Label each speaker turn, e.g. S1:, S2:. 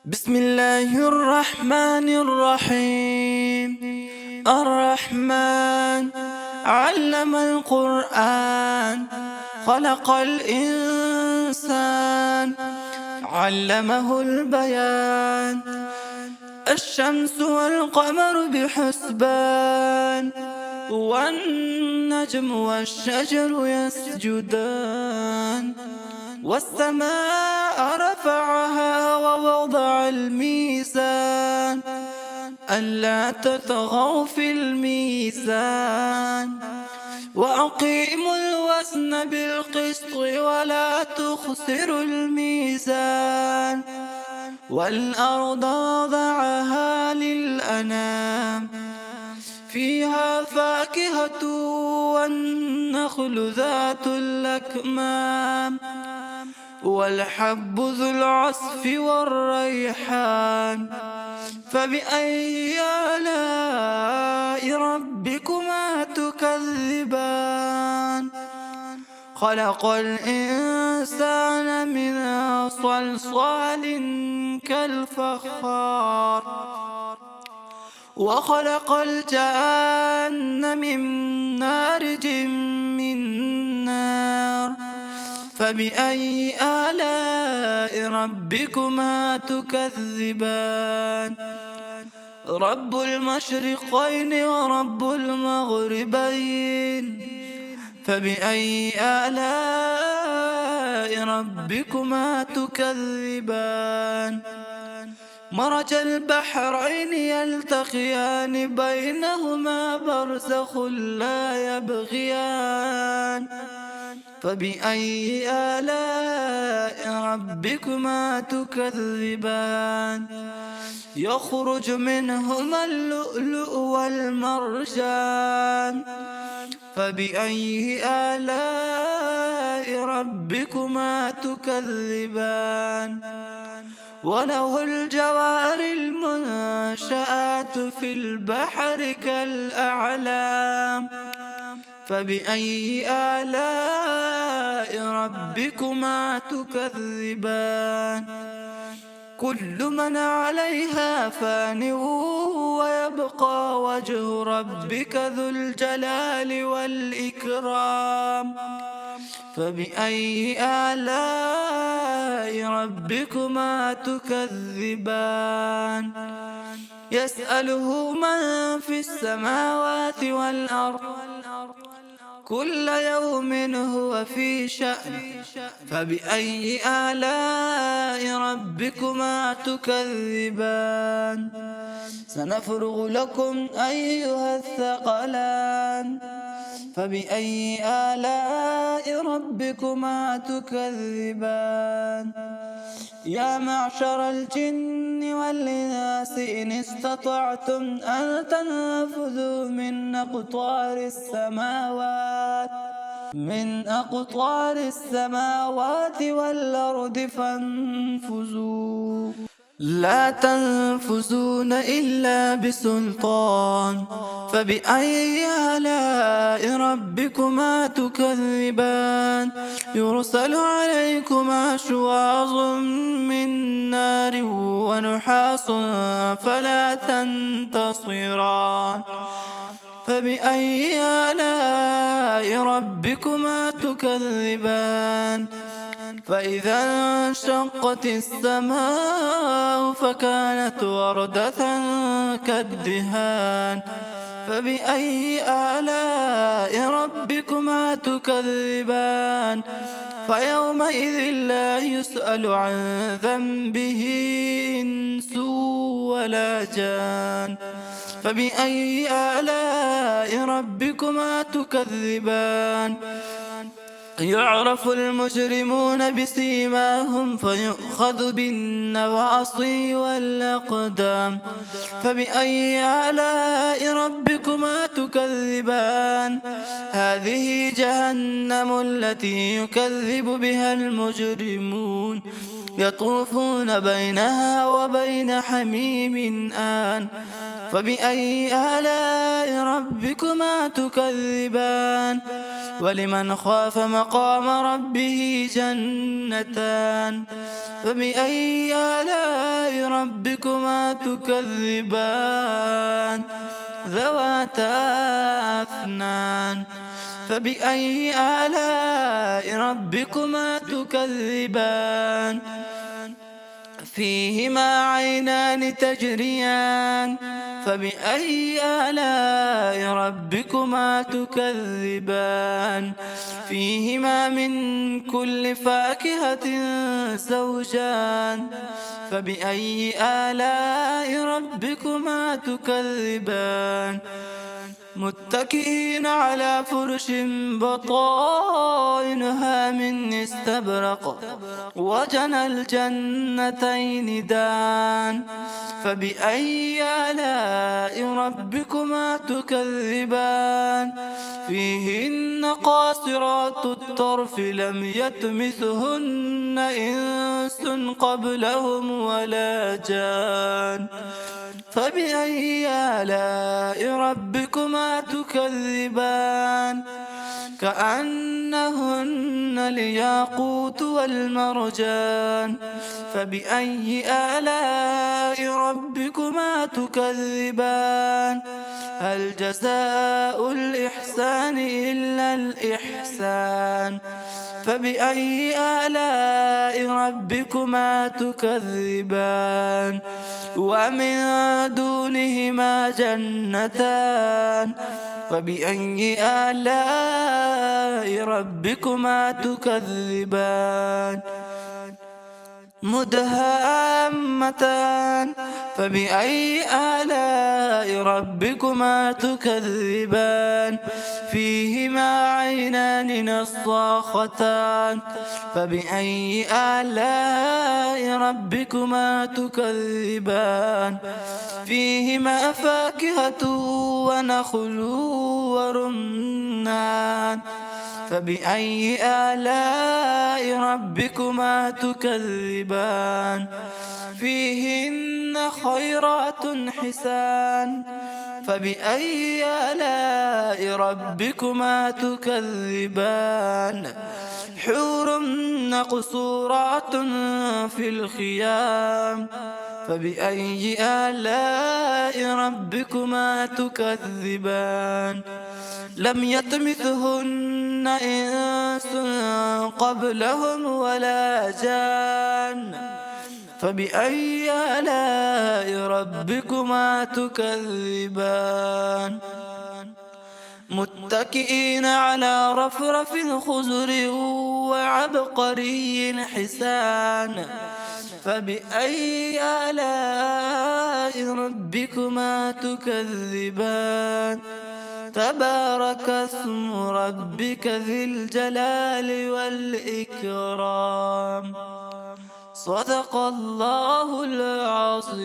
S1: بسم الله الرحمن الرحيم. الرحمن علم القرآن، خلق الإنسان، علمه البيان. الشمس والقمر بحسبان، والنجم والشجر يسجدان. والسماء رفعها ووضع الميزان، ألا تطغوا في الميزان. وأقيموا الوزن بالقسط ولا تخسروا الميزان. والأرض وضعها للأنام، فيها فاكهة والنخل ذات الأكمام، والحب ذو العصف والريحان. فبأي آلاء ربكما تكذبان؟ خلق الإنسان من صلصال كالفخار، وخلق الجان من مارج من نار. فبأي آلاء ربكما تكذبان؟ رب المشرقين ورب المغربين. فبأي آلاء ربكما تكذبان؟ مرج البحرين يلتقيان، بينهما برزخ لا يبغيان. فبأي آلاء ربكما تكذبان؟ يخرج منهما اللؤلؤ والمرجان. فبأي آلاء ربكما تكذبان؟ وله الجوار المنشآت في البحر كالأعلام. فبأي آلاء ربكما تكذبان؟ كل من عليها فان، ويبقى وجه ربك ذو الجلال والإكرام. فبأي آلاء ربكما تكذبان؟ يسأله من في السماوات والأرض، كل يوم هو في شأن. فبأي آلاء ربكما تكذبان؟ سنفرغ لكم أيها الثقلان. فبأي آلاء ربكما تكذبان؟ يا معشر الجن والإنس إن استطعتم أن تنفذوا من أقطار السماوات والأرض فانفذوا، لا تنفذون إلا بسلطان. فبأي آلاء ربكما تكذبان؟ يرسل عليكما شواظ من نار ونحاس فلا تنتصران. فبأي آلاء ربكما تكذبان؟ فإذا انشقت السماء فكانت وردة كالدهان. فبأي آلاء ربكما تكذبان؟ فيومئذ لا يسأل عن ذنبه إنس ولا جان. فبأي آلاء ربكما تكذبان؟ يعرف المجرمون بسيماهم فيؤخذ بالنواصي والأقدام. فبأي آلاء ربكما تكذبان؟ هذه جهنم التي يكذب بها المجرمون، يطوفون بينها وبين حميم آن. فبأي آلاء ربكما تكذبان؟ ولمن خاف مقام ربه جنتان. فبأي آلاء ربكما تكذبان ذواتا أفنان فبأي آلاء ربكما تكذبان فيهما عينان تجريان فبأي آلاء ربكما تكذبان فيهما من كل فاكهة زوجان فبأي آلاء ربكما تكذبان متكئين على فرش بطائنها من استبرق وجنى الجنتين دان فبأي آلاء ربكما تكذبان فيهن قاصرات الطرف لم يطمثهن إنس قبلهم ولا جان فبأي آلاء ربكما تكذبان كأنهن الياقوت والمرجان فبأي آلاء ربكما تكذبان هل جزاء الإحسان إلا الإحسان فبأي آلاء ربكما تكذبان ومن دونهما جنتان فبأي آلاء ربكما تكذبان مدهامتان فبأي آلاء ربكما تكذبان فيهما عينان نضاختان فبأي آلاء ربكما تكذبان فيهما فاكهة ونخل ورمان فبأي آلاء ربكما تكذبان فيهن خيرات حسان فبأي آلاء ربكما تكذبان حور مقصورات في الخيام فبأي آلاء ربكما تكذبان لم يطمثهن إنس قبلهم ولا جان فبأي آلاء ربكما تكذبان متكئين على رفرف خضر وعبقري حسان فبأي آلاء ربكما تكذبان تبارك اسم ربك ذي الجلال والإكرام صدق الله العظيم.